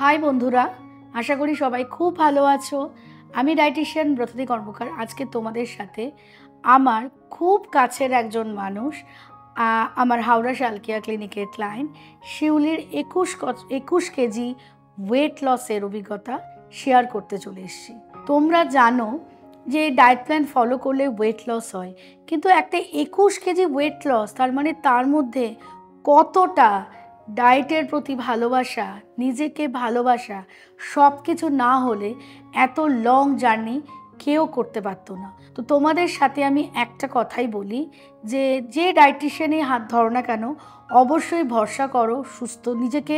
High বন্ধুরা, আশা করি সবাই খুব ভালো আছো। আমি ডায়েটিশিয়ান ব্রততী কর্মকার। আজকে তোমাদের সাথে আমার খুব কাছের একজন মানুষ, আমার হাওড়া শালকিয়া ক্লিনিকের ক্লায়েন্ট শিউলির 21 কেজি ওয়েট লসের অভিজ্ঞতা শেয়ার করতে চলে এসেছি। তোমরা জানো যে ডায়েট প্ল্যান ফলো করলে ওয়েট লস হয়, কিন্তু একটা 21 কেজি ওয়েট লস, তার মানে তার মধ্যে কতটা ডায়েটের প্রতি ভালোবাসা, নিজেকে ভালোবাসা, সব কিছু না হলে এত লং জার্নি কেউ করতে পারতো না। তো তোমাদের সাথে আমি একটা কথাই বলি যে যে ডায়েটিশিয়ানই হাত ধরো না কেন, অবশ্যই ভরসা করো, সুস্থ নিজেকে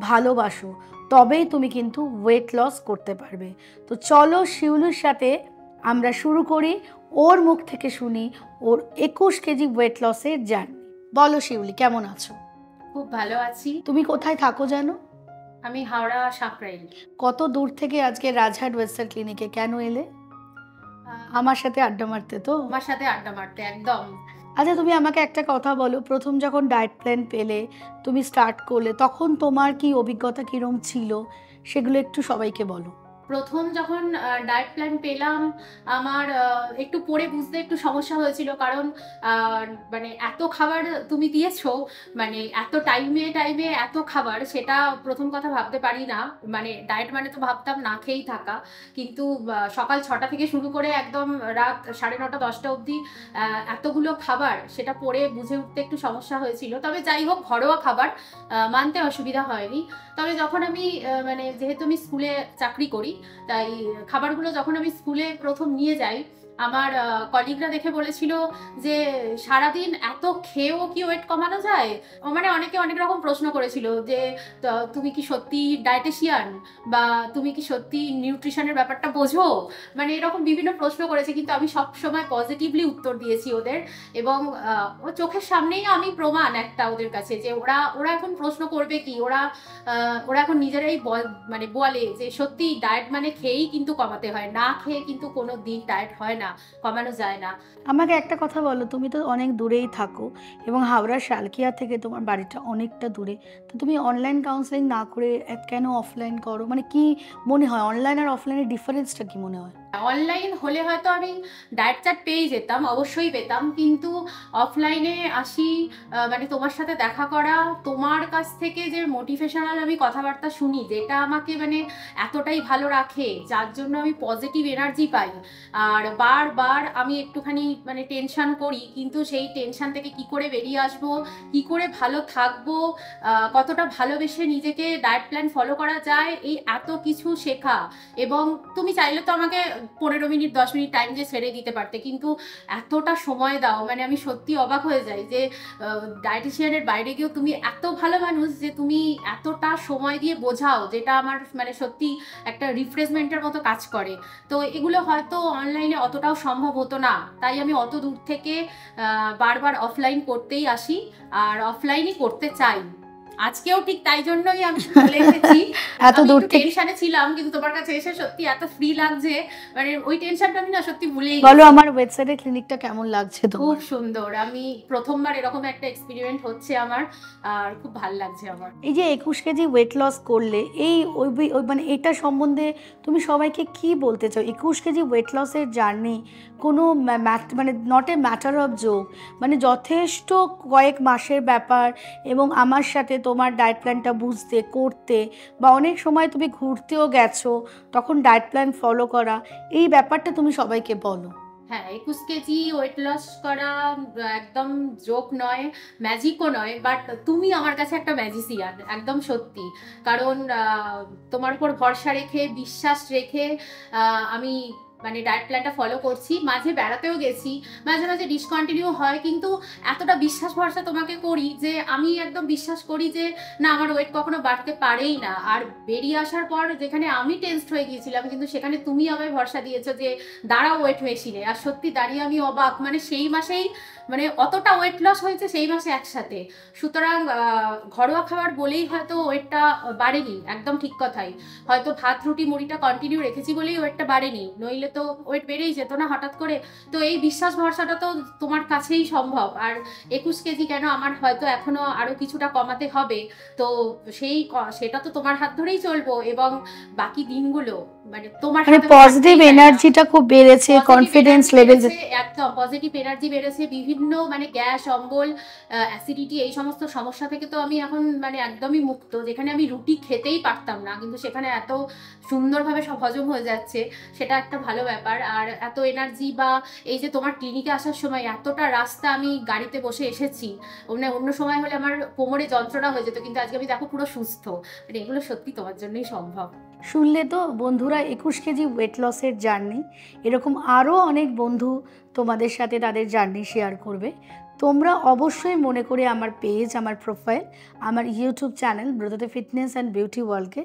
ভালোবাসো, তবেই তুমি কিন্তু ওয়েট লস করতে পারবে। তো চলো শিউলির সাথে আমরা শুরু করি, ওর মুখ থেকে শুনি ওর 21 কেজি ওয়েট লসের জার্নি। বলো শিউলি, কেমন আছো? খুব ভালো আছি। তুমি কোথায় থাকো জানো? আমি হাওড়া সাঁকরাইল। কত দূর থেকে আজকে রাজহাট ওয়েস্টার্ন ক্লিনিকে কেন এলে? আমার সাথে আড্ডা মারতে তো? আমার সাথে আড্ডা মারতে, একদম। আচ্ছা, তুমি আমাকে একটা কথা বলো, প্রথম যখন ডায়েট প্ল্যান পেলে, তুমি স্টার্ট করলে, তখন তোমার কি অভিজ্ঞতা কিরম ছিল সেগুলো একটু সবাইকে বলো। প্রথম যখন ডায়েট প্ল্যান পেলাম, আমার একটু পরে বুঝতে একটু সমস্যা হয়েছিল, কারণ মানে এত খাবার তুমি দিয়েছো, মানে এত টাইমে টাইমে এত খাবার, সেটা প্রথম কথা ভাবতে পারি না। মানে ডায়েট মানে তো ভাবতাম না খেয়েই থাকা, কিন্তু সকাল 6টা থেকে শুরু করে একদম রাত 9:30 10টা অবধি এতগুলো খাবার, সেটা পরে বুঝে উঠতে একটু সমস্যা হয়েছিল। তবে যাই হোক, ঘরোয়া খাবার মানতে অসুবিধা হয়নি। তবে যখন আমি মানে যেহেতু আমি স্কুলে চাকরি করি, তাই খাবারগুলো যখন আমি স্কুলে প্রথম নিয়ে যাই, আমার কলিগরা দেখে বলেছিল যে সারাদিন এত খেয়েও কি ওয়েট কমানো যায়। মানে অনেকে অনেক রকম প্রশ্ন করেছিল যে তুমি কি সত্যি ডায়েটিশিয়ান, বা তুমি কি সত্যি নিউট্রিশনের ব্যাপারটা বোঝো, মানে এরকম বিভিন্ন প্রশ্ন করেছে। কিন্তু আমি সব সময় পজিটিভলি উত্তর দিয়েছি ওদের, এবং ও চোখের সামনেই আমি প্রমাণ একটা ওদের কাছে যে ওরা এখন প্রশ্ন করবে কি, ওরা এখন নিজেরাই মানে বলে যে সত্যি ডায়েট মানে খেয়েই কিন্তু কমাতে হয়, না খেয়ে কিন্তু কোনো দিন ডায়েট হয় না, কমানো যায় না। আমাকে একটা কথা বলো, তুমি তো অনেক দূরেই থাকো এবং হাওড়া শালকিয়া থেকে তোমার বাড়িটা অনেকটা দূরে, তো তুমি অনলাইন কাউন্সেলিং না করে কেন অফলাইন করো? মানে কি মনে হয় অনলাইন আর অফলাইনের ডিফারেন্সটা কি মনে হয়? অনলাইন হলে হয়তো আমি ডায়েট চার্ট পেয়ে যেতাম, অবশ্যই পেতাম, কিন্তু অফলাইনে আসি, মানে তোমার সাথে দেখা করা, তোমার কাছ থেকে যে মোটিভেশনাল আমি কথাবার্তা শুনি, যেটা আমাকে মানে এতটাই ভালো রাখে, যার জন্য আমি পজিটিভ এনার্জি পাই। আর বারবার আমি একটুখানি মানে টেনশন করি, কিন্তু সেই টেনশন থেকে কি করে বেরিয়ে আসবো, কি করে ভালো থাকবো, কতটা ভালোবেসে নিজেকে ডায়েট প্ল্যান ফলো করা যায়, এই এত কিছু শেখা। এবং তুমি চাইলে তো আমাকে 15 মিনিট 10 মিনিট টাইম দিয়ে ছেড়ে দিতে পারতে, কিন্তু এতটা সময় দাও, মানে আমি সত্যি অবাক হয়ে যাই যে ডায়েটিশিয়ানের বাইরে গিয়েও তুমি এত ভালো মানুষ যে তুমি এতটা সময় দিয়ে বোঝাও, যেটা আমার মানে সত্যি একটা রিফ্রেশমেন্টের মতো কাজ করে। তো এগুলো হয়তো অনলাইনে অতটাও সম্ভব হতো না, তাই আমি অত দূর থেকে বারবার অফলাইন করতেই আসি, আর অফলাইনই করতে চাই। আজকেও ঠিক তাই জন্যই আমি চলে এসেছি। এত দূর থেকে টেনশনে ছিলাম, কিন্তু তোমার কাছে এসে সত্যি এত ফ্রি লাগছে, মানে ওই টেনশনটা আমি না সত্যি ভুলেই গেছি। বলো, আমার ওয়েবসাইটের ক্লিনিকটা কেমন লাগছে তোমার? খুব সুন্দর, আমি প্রথমবার এরকম একটা এক্সপেরিমেন্ট হচ্ছে আমার, আর খুব ভালো লাগছে আমার। এই যে 21 কেজি ওয়েট লস করলে, এই মানে এটা সম্বন্ধে তুমি সবাইকে কি বলতে চাও? 21 কেজি ওয়েট লসের জার্নি কোনো মানে not a matter of joke, মানে যথেষ্ট কয়েক মাসের ব্যাপার, এবং আমার সাথে তোমার ডায়েট প্ল্যানটা বুঝতে করতে, বা অনেক সময় তুমি ঘুরতেও গেছো, তখন ডায়েট প্ল্যান ফলো করা, এই ব্যাপারটা তুমি সবাইকে বলো। হ্যাঁ, 21 কেজি ওয়েট লস করা একদম জোক নয়, ম্যাজিকও নয়, বাট তুমি আমার কাছে একটা ম্যাজিসিয়ান, একদম সত্যি। কারণ তোমার উপর ভরসা রেখে, বিশ্বাস রেখে আমি মানে ডায়েট প্ল্যানটা ফলো করছি। মাঝে বেড়াতেও গেছি, মাঝে মাঝে ডিসকন্টিনিউ হয়, কিন্তু এতটা বিশ্বাস ভরসা তোমাকে করি যে আমি একদম বিশ্বাস করি যে না, আমার ওয়েট কখনো বাড়তে পারেই না। আর বেরিয়ে আসার পর যেখানে আমি টেনসড হয়ে গিয়েছিলাম, কিন্তু সেখানে তুমি আমায় ভরসা দিয়েছো যে দাঁড়াও ওয়েট মেশিনে, আর সত্যি দাঁড়িয়ে আমি অবাক। মানে সেই মাসেই মানে অতটা ওয়েট লস হয়েছে সেই মাসে একসাথে। সুতরাং ঘরোয়া খাবার বলেই হয়তো ওয়েটটা বাড়েনি, একদম ঠিক কথাই। হয়তো ভাত রুটি মুড়িটা কন্টিনিউ রেখেছি বলেই ওয়েটটা বাড়েনি, নইলে তো ওয়েট বেড়েই যেত না হঠাৎ করে। তো এই বিশ্বাস ভরসাটা তো তোমার কাছেই সম্ভব। আর 21 কেজি কেন, আমার হয়তো এখনো আরো কিছুটা কমাতে হবে। তো সেটা তো তোমার হাত ধরেই চলবো, এবং বাকি দিনগুলো মানে তোমার হাতে পজিটিভ এনার্জিটা খুব বেড়েছে, কনফিডেন্স লেভেল একদম পজিটিভ এনার্জি বেড়েছে। বিভিন্ন মানে গ্যাস অম্বল অ্যাসিডিটি এই সমস্ত সমস্যা থেকে তো আমি এখন মানে একদমই মুক্ত। যেখানে আমি রুটি খেতেই পারতাম না, কিন্তু সেখানে এত সুন্দরভাবে সব হজম হয়ে যাচ্ছে, সেটা একটা ভালো ব্যাপার। আর এত এনার্জি, বা এই যে তোমার ক্লিনিকে আসার সময় এতটা রাস্তা আমি গাড়িতে বসে এসেছি, মানে অন্য সময় হলে আমার কোমরে যন্ত্রণা হয়ে যেত, কিন্তু আজকে আমি দেখো পুরো সুস্থ। মানে এগুলো সত্যি তোমার জন্যই সম্ভব। শুনলে তো বন্ধুরা, 21 কেজি ওয়েট লসের জার্নি, এরকম আরও অনেক বন্ধু তোমাদের সাথে তাদের জার্নি শেয়ার করবে। তোমরা অবশ্যই মনে করে আমার পেজ, আমার প্রোফাইল, আমার YouTube channel Bratati fitness and beauty ওয়ার্ল্ডকে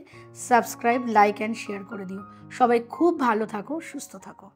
সাবস্ক্রাইব, লাইক অ্যান্ড শেয়ার করে দিও। সবাই খুব ভালো থাকো, সুস্থ থাকো।